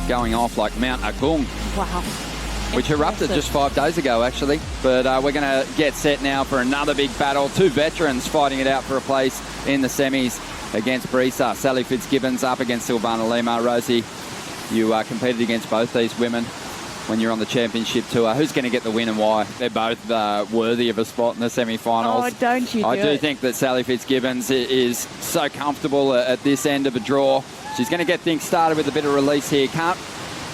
going off like Mount Agung. Wow. Which erupted just 5 days ago, actually. But we're going to get set now for another big battle. Two veterans fighting it out for a place in the semis against Brisa. Sally Fitzgibbons up against Silvana Lima. Rosie, you competed against both these women when you're on the championship tour. Who's going to get the win and why? They're both worthy of a spot in the semi-finals. Oh, don't you I do think that Sally Fitzgibbons is so comfortable at this end of a draw. She's going to get things started with a bit of release here. Can't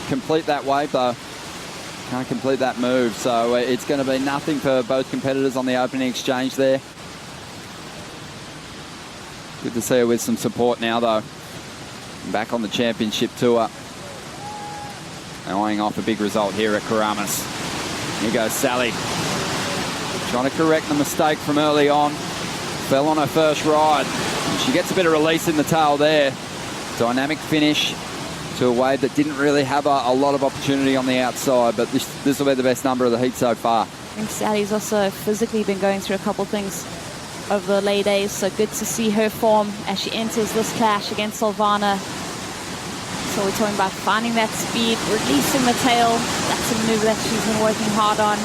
complete that wave, though. Can't complete that move, so it's going to be nothing for both competitors on the opening exchange there. Good to see her with some support now, though. Back on the championship tour. Eyeing off a big result here at Karamas. Here goes Sally. Trying to correct the mistake from early on. Fell on her first ride. And she gets a bit of release in the tail there. Dynamic finish to a wave that didn't really have a lot of opportunity on the outside, but this will be the best number of the heat so far. I think Sally's also physically been going through a couple of things over the late days, so good to see her form as she enters this clash against Silvana. So we're talking about finding that speed, releasing the tail. That's a maneuver that she's been working hard on.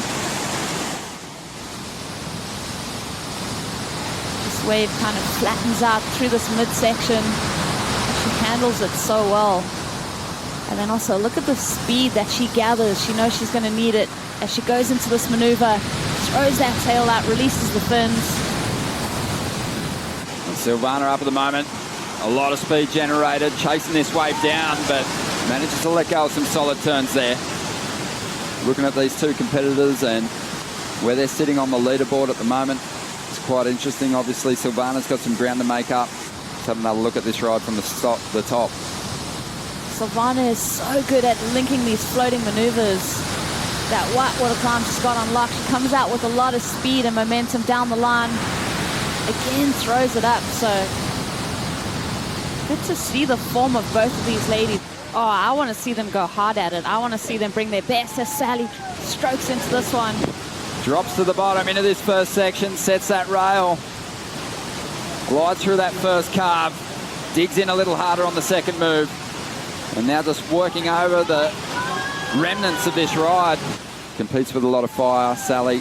This wave kind of flattens out through this midsection. She handles it so well. And then also look at the speed that she gathers. She knows she's going to need it as she goes into this maneuver, throws that tail out, releases the fins. And Silvana up at the moment. A lot of speed generated, chasing this wave down, but manages to let go of some solid turns there. Looking at these two competitors and where they're sitting on the leaderboard at the moment, it's quite interesting. Obviously, Silvana's got some ground to make up. Let's have another look at this ride from the top. Silvana is so good at linking these floating maneuvers. That whitewater climb she's got unlocked. She comes out with a lot of speed and momentum down the line. Again, throws it up. So good to see the form of both of these ladies. Oh, I want to see them go hard at it. I want to see them bring their best as Sally strokes into this one. Drops to the bottom into this first section, sets that rail. Glides through that first carve. Digs in a little harder on the second move. And now just working over the remnants of this ride. Competes with a lot of fire, Sally.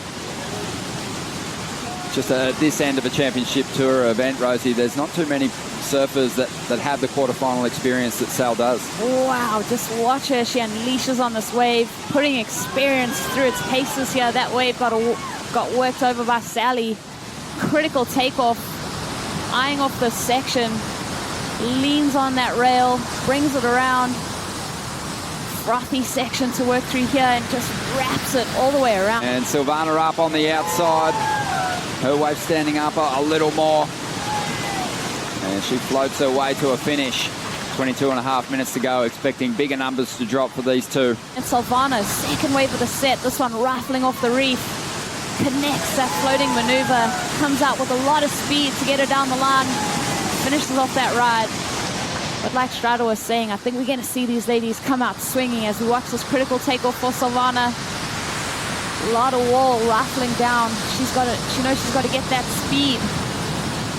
Just at this end of a championship tour event, Rosie, there's not too many surfers that have the quarterfinal experience that Sal does. Wow, just watch her. She unleashes on this wave, putting experience through its paces here. That wave got worked over by Sally. Critical takeoff, eyeing off this section. Leans on that rail, brings it around. Frothy section to work through here and just wraps it all the way around. And Silvana up on the outside. Her wave standing up a little more. And she floats her way to a finish. 22.5 minutes to go, expecting bigger numbers to drop for these two. And Silvana, second wave of the set, this one rifling off the reef. Connects that floating maneuver, comes out with a lot of speed to get her down the line. Finishes off that ride. But like Strada was saying, I think we're going to see these ladies come out swinging as we watch this critical takeoff for Silvana. A lot of wall rifling down. She knows she's got to get that speed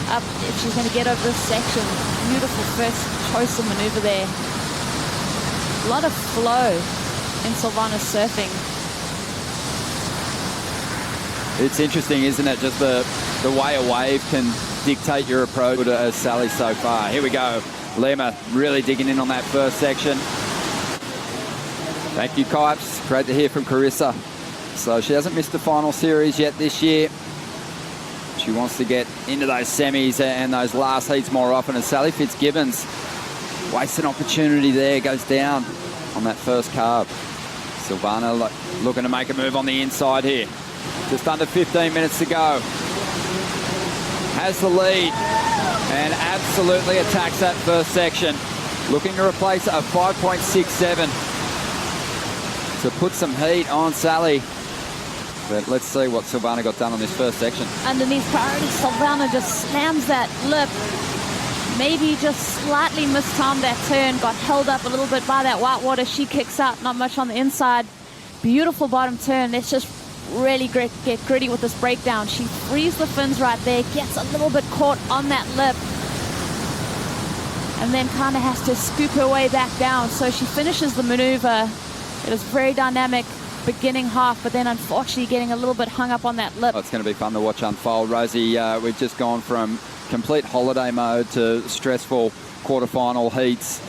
up if she's going to get over this section. Beautiful first choice of maneuver there. A lot of flow in Silvana's surfing. It's interesting, isn't it? Just the way a wave can dictate your approach as Sally so far. Here we go. Lima really digging in on that first section. Thank you, Kipes. Great to hear from Carissa. So she hasn't missed the final series yet this year. She wants to get into those semis and those last heats more often. And Sally Fitzgibbons wastes an opportunity there, goes down on that first carve. Silvana looking to make a move on the inside here. Just under 15 minutes to go. Has the lead and absolutely attacks that first section. Looking to replace a 5.67 to put some heat on Sally. But let's see what Silvana got done on this first section. Underneath priority, Silvana just slams that lip. Maybe just slightly mistimed that turn, got held up a little bit by that whitewater. She kicks out, not much on the inside. Beautiful bottom turn. Let's just really get gritty with this breakdown. She frees the fins right there, gets a little bit caught on that lip. and then kind of has to scoop her way back down. So she finishes the maneuver. It was very dynamic beginning half, but then unfortunately getting a little bit hung up on that lip. Oh, it's going to be fun to watch unfold, Rosie. We've just gone from complete holiday mode to stressful quarterfinal heats.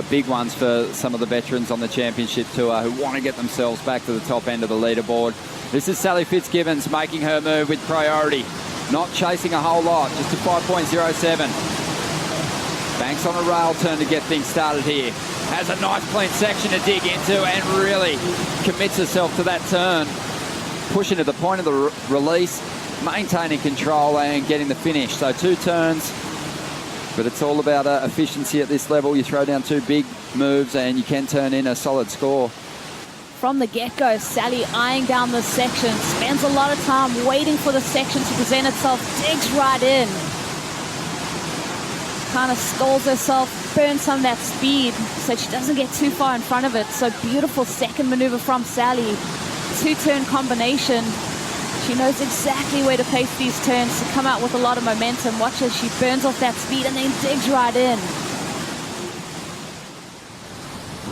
Big ones for some of the veterans on the championship tour who want to get themselves back to the top end of the leaderboard. This is Sally Fitzgibbons making her move with priority. Not chasing a whole lot, just a 5.07. Banks on a rail turn to get things started here. Has a nice clean section to dig into and really commits herself to that turn. Pushing to the point of the release, maintaining control and getting the finish. So 2 turns, but it's all about efficiency at this level. You throw down 2 big moves and you can turn in a solid score. From the get-go, Sally eyeing down this section, spends a lot of time waiting for the section to present itself, digs right in. Kind of stalls herself, burns some of that speed so she doesn't get too far in front of it. So beautiful second maneuver from Sally. 2-turn combination. She knows exactly where to pace these turns to come out with a lot of momentum. Watch as she burns off that speed and then digs right in.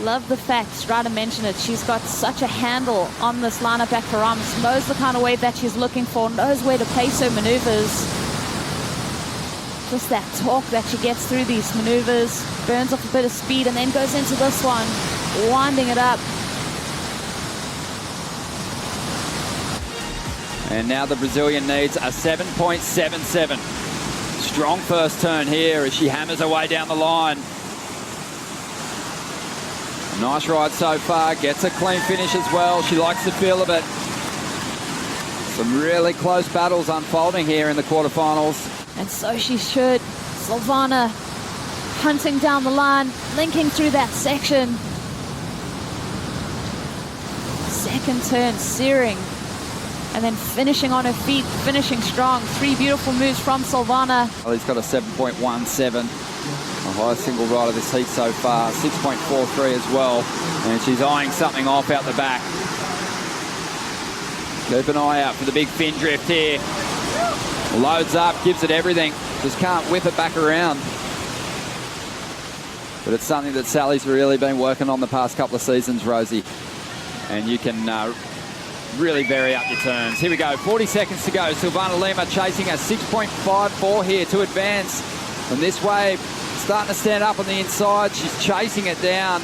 Love the fact, Strata mentioned it, she's got such a handle on this lineup back her arms, knows the kind of wave that she's looking for, knows where to pace her maneuvers. Just that torque that she gets through these maneuvers, burns off a bit of speed and then goes into this one, winding it up. And now the Brazilian needs a 7.77. Strong first turn here as she hammers her way down the line. Nice ride so far, gets a clean finish as well. She likes the feel of it. Some really close battles unfolding here in the quarterfinals. And so she should. Silvana hunting down the line, linking through that section. Second turn, searing. And then finishing on her feet, finishing strong. 3 beautiful moves from Silvana. Well, he's got a 7.17. The highest single ride of this heat so far. 6.43 as well. And she's eyeing something off out the back. Keep an eye out for the big fin drift here. Loads up, gives it everything. Just can't whip it back around. But it's something that Sally's really been working on the past couple of seasons, Rosie. And you can really vary up your turns. Here we go, 40 seconds to go. Silvana Lima chasing a 6.54 here to advance. And this wave starting to stand up on the inside. She's chasing it down,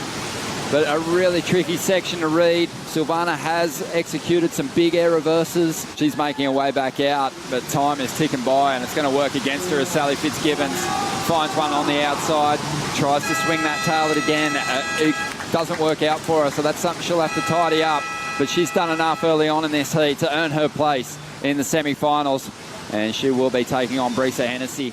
but a really tricky section to read. Silvana has executed some big air reverses. She's making her way back out, but time is ticking by and it's going to work against her as Sally Fitzgibbons finds one on the outside, tries to swing that tail it again. It doesn't work out for her, so that's something she'll have to tidy up. But she's done enough early on in this heat to earn her place in the semi-finals, and she will be taking on Brisa Hennessy.